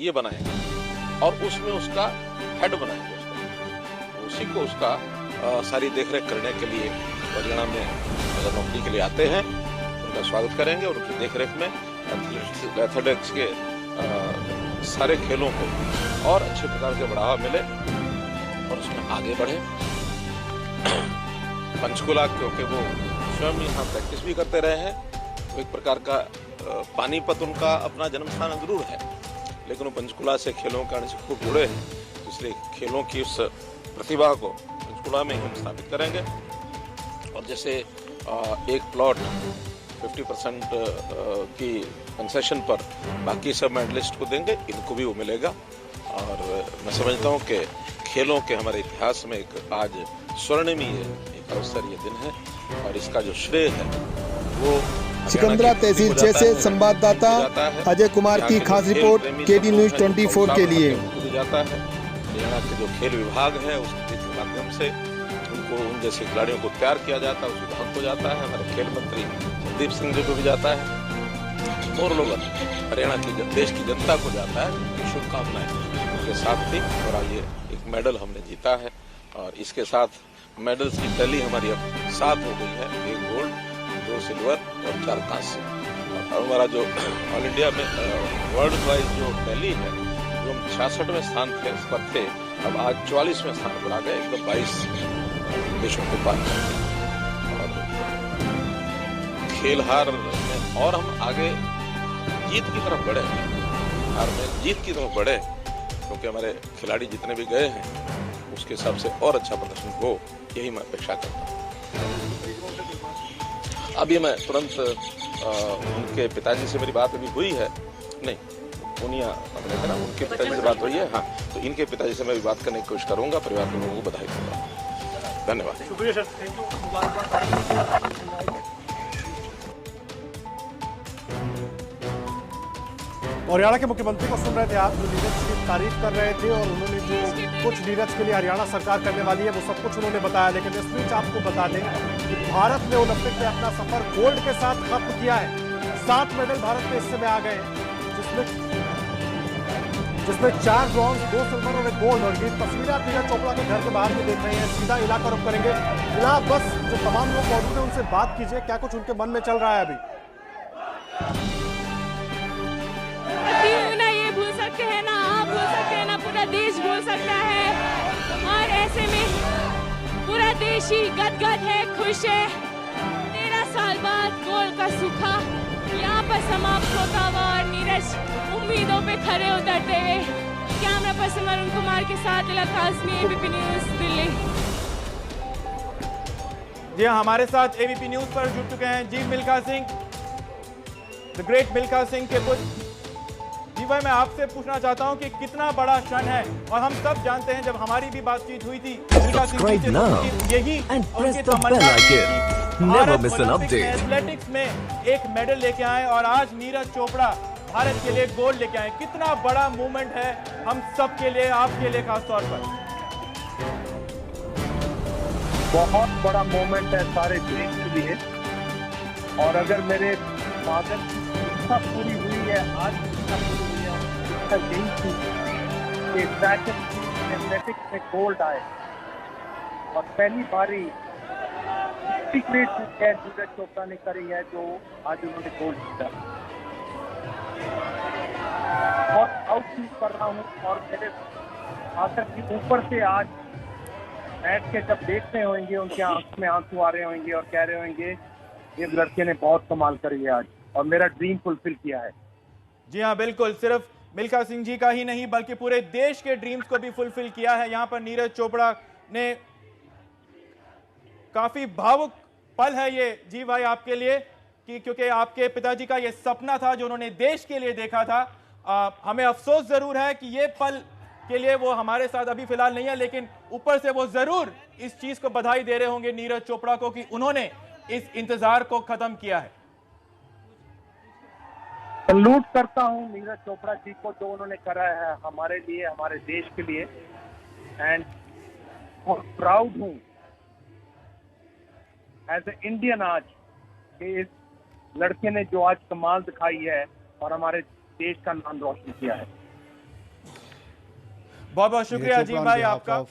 ये बनाएंगे और उसमें उसका हेड बनाएंगे उसी को उसका सारी देखरेख करने के लिए हरियाणा में अगर नौकरी के लिए आते हैं उनका स्वागत करेंगे और उनकी देखरेख में एथलेटिक्स के सारे खेलों को और अच्छे प्रकार से बढ़ावा मिले और उसमें आगे बढ़े। पंचकुला क्योंकि वो स्वयं यहाँ प्रैक्टिस भी करते रहे हैं, तो एक प्रकार का पानीपत उनका अपना जन्म स्थान जरूर है, लेकिन वो पंचकुला से खेलों के आने से खूब जुड़े हैं, इसलिए खेलों की उस प्रतिभा को पंचकुला में हम स्थापित करेंगे। और जैसे एक प्लॉट 50% की कंसेशन पर बाकी सब मेडलिस्ट को देंगे, इनको भी वो मिलेगा। और मैं समझता हूँ कि खेलों के हमारे इतिहास में एक आज स्वर्णिमय एक अवसर ये दिन है और इसका जो श्रेय है वो सिकंदरा तहसील 6 से संवाददाता अजय कुमार की खास रिपोर्ट केडी न्यूज 24 के लिए। जाता है हरियाणा के जो खेल विभाग है उसके माध्यम से उनको उन जैसे खिलाड़ियों को तैयार किया जाता है, उस विभाग को जाता है, हमारे खेल मंत्री संदीप सिंह जी को भी जाता है और लोग हरियाणा की देश की जनता को जाता है। शुभकामनाएं उनके साथ थी और ये एक मेडल हमने जीता है और इसके साथ मेडल्स की टैली हमारी अब 7 हो गई है, 1 गोल्ड 2 सिल्वर और 4 कांस्य। और हमारा जो ऑल इंडिया में वर्ल्ड वाइज जो टैली है, जो हम 66वें स्थान पर थे, अब आज 44वें स्थान पर आ गए, एकदम 22 देशों के पार। और खेल हार में और हम आगे जीत की तरफ बढ़े, हार में जीत की तरफ बढ़े, क्योंकि हमारे खिलाड़ी जितने भी गए हैं उसके हिसाब से और अच्छा प्रदर्शन हो, यही मैं अपेक्षा करता हूँ। अभी मैं तुरंत उनके पिताजी से मेरी बात अभी हुई है, नहीं पुनिया अपने तरह उनके पिताजी से बात हुई है, हाँ, तो इनके पिताजी से मैं भी बात करने की कोशिश करूंगा, परिवार के लोगों को बधाई दूंगा। धन्यवाद। शुक्रिया सर, थैंक यू। हरियाणा के मुख्यमंत्री को सुन रहे थे आप, जो नीरज की तारीफ कर रहे थे और उन्होंने जो कुछ नीरज के लिए हरियाणा सरकार करने वाली है वो सब कुछ उन्होंने बताया। लेकिन इस बीच आपको बता दें कि भारत ने ओलंपिक में अपना सफर गोल्ड के साथ खत्म किया है। 7 मेडल भारत के हिस्से में आ गए, जिसमें 4 ब्रॉन्ज 2 सिल्वर और 1 गोल्ड। और ये तस्वीरें आप नीरज चोपड़ा के घर के बाहर में देख रहे हैं। सीधा इलाका रुख करेंगे, इला बस जो तमाम लोग मौजूद हैं उनसे बात कीजिए, क्या कुछ उनके मन में चल रहा है अभी। ये भूल सकते हैं ना, आप भूल सकते हैं ना, पूरा देश भूल सकता है। और ऐसे में पूरा देश ही गदगद है, खुश है। 13 साल बाद गोल का सूखा यहाँ पर समाप्त होता हुआ और नीरज उम्मीदों पे खरे उतरते हुए। कैमरा पर्सन अरुण कुमार के साथ इला काज़मी, एबीपी न्यूज दिल्ली। जी हाँ, हमारे साथ एबीपी न्यूज पर जुड़ चुके हैं जी मिल्खा सिंह, द ग्रेट मिल्खा सिंह के पुत्र। जी भाई, मैं आपसे पूछना चाहता हूं कि कितना बड़ा क्षण है, और हम सब जानते हैं जब हमारी भी बातचीत हुई थी मिल्खा सिंह जी से, यही उनकी तमन्ना थी एथलेटिक्स में एक मेडल लेके आए और आज नीरज चोपड़ा भारत के लिए गोल्ड लेके आए। कितना बड़ा मूवमेंट है हम सब के लिए, आपके लिए खासतौर पर। बहुत बड़ा मोमेंट है सारे देश के लिए। और अगर मेरे फादर की इच्छा पूरी हुई है, आज इच्छा पूरी हुई है, इच्छा यही थी कि एथलेटिक्स में गोल्ड आए और पहली बारी नीरज चोपड़ा ने करी है जो आज उन्होंने गोल्ड जीता। बहुत प्राउड फील कर रहा हूँ और मेरे फादर के ऊपर से आज बैठ के जब देख रहे होंगे, उनके आंख में आंसू आ रहे होंगे और कह रहे होंगे ये लड़के ने बहुत कमाल करी है आज और मेरा ड्रीम फुलफिल किया है। जी हाँ, बिल्कुल, सिर्फ मिल्खा सिंह जी का ही नहीं बल्कि पूरे देश के ड्रीम्स को भी फुलफिल किया है। यहाँ पर नीरज चोपड़ा ने, काफी भावुक पल है ये जी भाई आपके लिए, कि क्योंकि आपके पिताजी का ये सपना था जो उन्होंने देश के लिए देखा था। हमें अफसोस जरूर है कि ये पल के लिए वो हमारे साथ अभी फिलहाल नहीं है, लेकिन ऊपर से वो जरूर इस चीज को बधाई दे रहे होंगे नीरज चोपड़ा को कि उन्होंने इस इंतजार को खत्म किया है। सल्यूट करता हूं नीरज चोपड़ा जी को जो उन्होंने करा है हमारे लिए, हमारे देश के लिए। एंड बहुत प्राउड हूं एज ए इंडियन आज कि इस लड़के ने जो आज कमाल दिखाई है और हमारे देश का नाम रोशन किया है। बहुत बहुत शुक्रिया अजीम भाई आपका।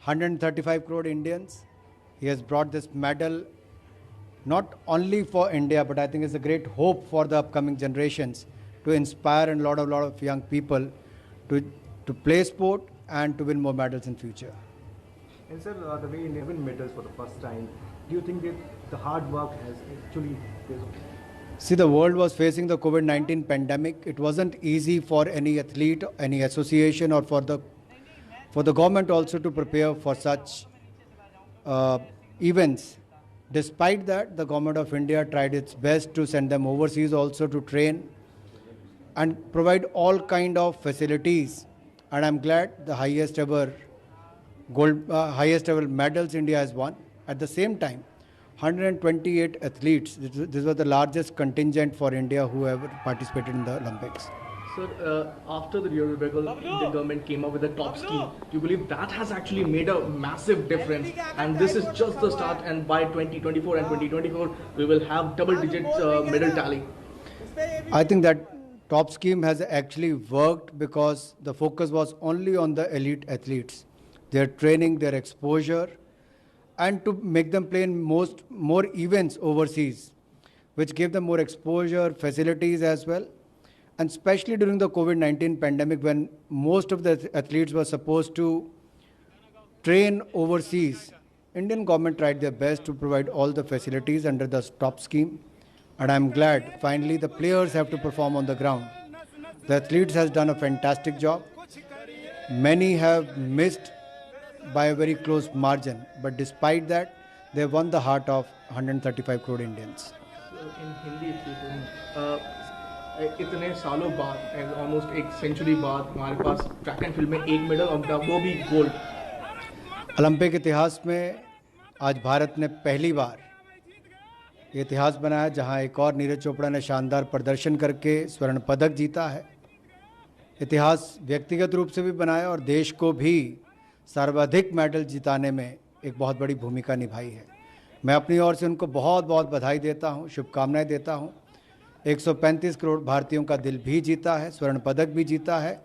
135 crore Indians. He has brought this medal not only for India, but I think it's a great hope for the upcoming generations to inspire a lot of young people to play sport and to win more medals in future. And sir, the way India win medals for the first time, do you think that the hard work has actually paid off? See, the world was facing the COVID-19 pandemic. It wasn't easy for any athlete, any association, or for the government also to prepare for such events. Despite that, the government of India tried its best to send them overseas also to train and provide all kind of facilities. And I'm glad the highest ever medals India has won. At the same time, 128 athletes. This was the largest contingent for India who ever participated in the Olympics. Sir, after the Rio Rebecca, the government came up with a top scheme. Do you believe that has actually made a massive difference? And this is just the start, and by 2024 and 2024, we will have double-digit medal tally. I think that top scheme has actually worked because the focus was only on the elite athletes, their training, their exposure, and to make them play in more events overseas, which gave them more exposure, facilities as well. And especially during the COVID-19 pandemic, when most of the athletes were supposed to train overseas, Indian government tried their best to provide all the facilities under the top scheme. And I'm glad finally the players have to perform on the ground. The athletes has done a fantastic job. Many have missed by a very close margin, but despite that, they won the heart of 135 crore Indians. In Hindi, इतने सालों बाद, almost एक century बाद, हमारे पास track and field में एक medal और वो भी गोल्ड। ओलंपिक इतिहास में आज भारत ने पहली बार ये इतिहास बनाया जहां एक और नीरज चोपड़ा ने शानदार प्रदर्शन करके स्वर्ण पदक जीता है। इतिहास व्यक्तिगत रूप से भी बनाया और देश को भी सर्वाधिक मेडल जिताने में एक बहुत बड़ी भूमिका निभाई है। मैं अपनी ओर से उनको बहुत बहुत बधाई देता हूं, शुभकामनाएं देता हूं। 135 करोड़ भारतीयों का दिल भी जीता है, स्वर्ण पदक भी जीता है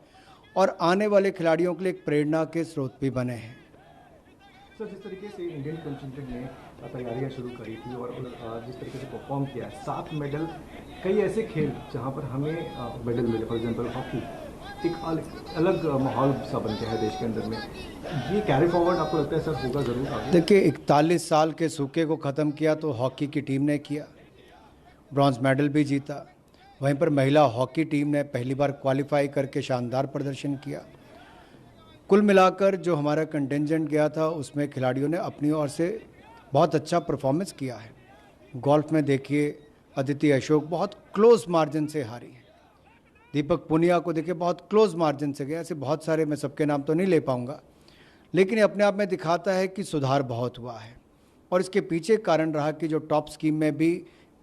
और आने वाले खिलाड़ियों के लिए एक प्रेरणा के स्रोत भी बने हैं। सर, जिस तरीके से इंडियन कंटिजेंट ने तैयारियां शुरू करी थी और जिस तरीके से परफॉर्म किया, 7 मेडल, कई ऐसे खेल जहां पर हमें मेडल मिले, फॉर एग्जांपल हॉकी, एक अलग माहौल सा बन गया है देश के अंदर में। ये कैरी फॉरवर्ड आपको लगता है सर होगा ज़रूर आगे? देखिए, 41 साल के सूखे को ख़त्म किया तो हॉकी की टीम ने किया, ब्रॉन्ज मेडल भी जीता। वहीं पर महिला हॉकी टीम ने पहली बार क्वालिफाई करके शानदार प्रदर्शन किया। कुल मिलाकर जो हमारा कंटिजेंट गया था उसमें खिलाड़ियों ने अपनी ओर से बहुत अच्छा परफॉर्मेंस किया है। गोल्फ में देखिए, अदिति अशोक बहुत क्लोज मार्जिन से हारी है। दीपक पुनिया को देखिए बहुत क्लोज मार्जिन से गया। ऐसे बहुत सारे, मैं सबके नाम तो नहीं ले पाऊंगा, लेकिन ये अपने आप में दिखाता है कि सुधार बहुत हुआ है। और इसके पीछे कारण रहा कि जो टॉप स्कीम में भी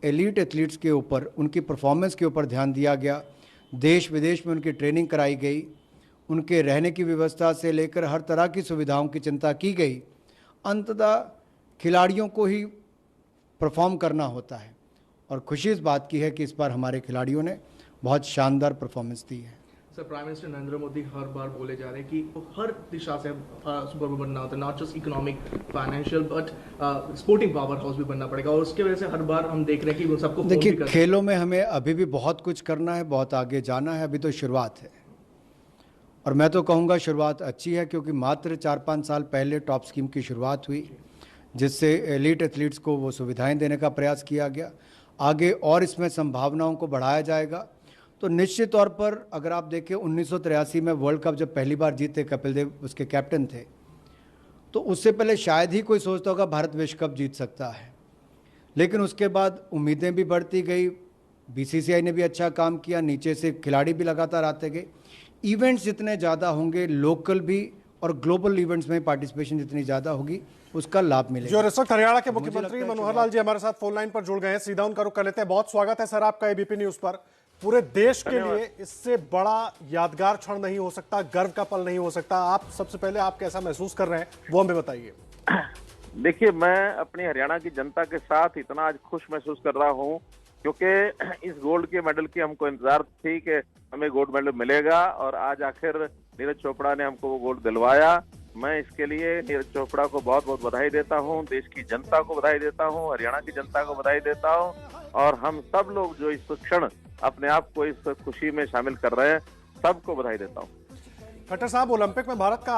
एलीट एथलीट्स के ऊपर, उनकी परफॉर्मेंस के ऊपर ध्यान दिया गया, देश विदेश में उनकी ट्रेनिंग कराई गई, उनके रहने की व्यवस्था से लेकर हर तरह की सुविधाओं की चिंता की गई। अंततः खिलाड़ियों को ही परफॉर्म करना होता है और खुशी इस बात की है कि इस बार हमारे खिलाड़ियों ने बहुत शानदार परफॉर्मेंस दी है। Sir, prime minister Narendra Modi हर बार बोले जा रहे हैं कि हर दिशा से सुपर बनना होता है, not just economic, financial, but sporting power house भी बनना पड़ेगा। और उसके वजह से हर बार हम देख रहे हैं कि वो सबको देखिए, खेलों में हमें अभी भी बहुत कुछ करना है, बहुत आगे जाना है। अभी तो शुरुआत है और मैं तो कहूँगा शुरुआत अच्छी है, क्योंकि मात्र 4-5 साल पहले टॉप स्कीम की शुरुआत हुई, जिससे एलीट एथलीट्स को वो सुविधाएं देने का प्रयास किया गया। आगे और इसमें संभावनाओं को बढ़ाया जाएगा। तो निश्चित तौर पर अगर आप देखें, 1983 में वर्ल्ड कप जब पहली बार जीते, कपिल देव उसके कैप्टन थे, तो उससे पहले शायद ही कोई सोचता होगा भारत विश्व कप जीत सकता है। लेकिन उसके बाद उम्मीदें भी बढ़ती गई, बीसीसीआई ने भी अच्छा काम किया, नीचे से खिलाड़ी भी लगातार आते गए। इवेंट्स जितने ज़्यादा होंगे, लोकल भी और ग्लोबल इवेंट्स में पार्टिसिपेशन जितनी ज़्यादा होगी, उसका लाभ मिलेगा। जो इस वक्त हरियाणा के मुख्यमंत्री मनोहर लाल जी हमारे साथ फोन लाइन पर जुड़ गए हैं, सीधा उनका रुख कर लेते हैं। बहुत स्वागत है सर आपका एबीपी न्यूज पर। पूरे देश के लिए इससे बड़ा यादगार क्षण नहीं हो सकता, गर्व का पल नहीं हो सकता। आप सबसे पहले आप कैसा महसूस कर रहे हैं वो हमें बताइए। देखिए, मैं अपनी हरियाणा की जनता के साथ इतना आज खुश महसूस कर रहा हूं क्योंकि इस गोल्ड के मेडल की हमको इंतजार थी कि हमें गोल्ड मेडल मिलेगा, और आज आखिर नीरज चोपड़ा ने हमको वो गोल्ड दिलवाया। मैं इसके लिए नीरज चोपड़ा को बहुत बहुत बधाई देता हूँ, देश की जनता को बधाई देता हूँ, हरियाणा की जनता को बधाई देता हूँ, और हम सब लोग जो इस क्षण अपने आप को इस खुशी में शामिल कर रहे हैं, सबको बधाई देता हूँ। खट्टर साहब, ओलंपिक में भारत का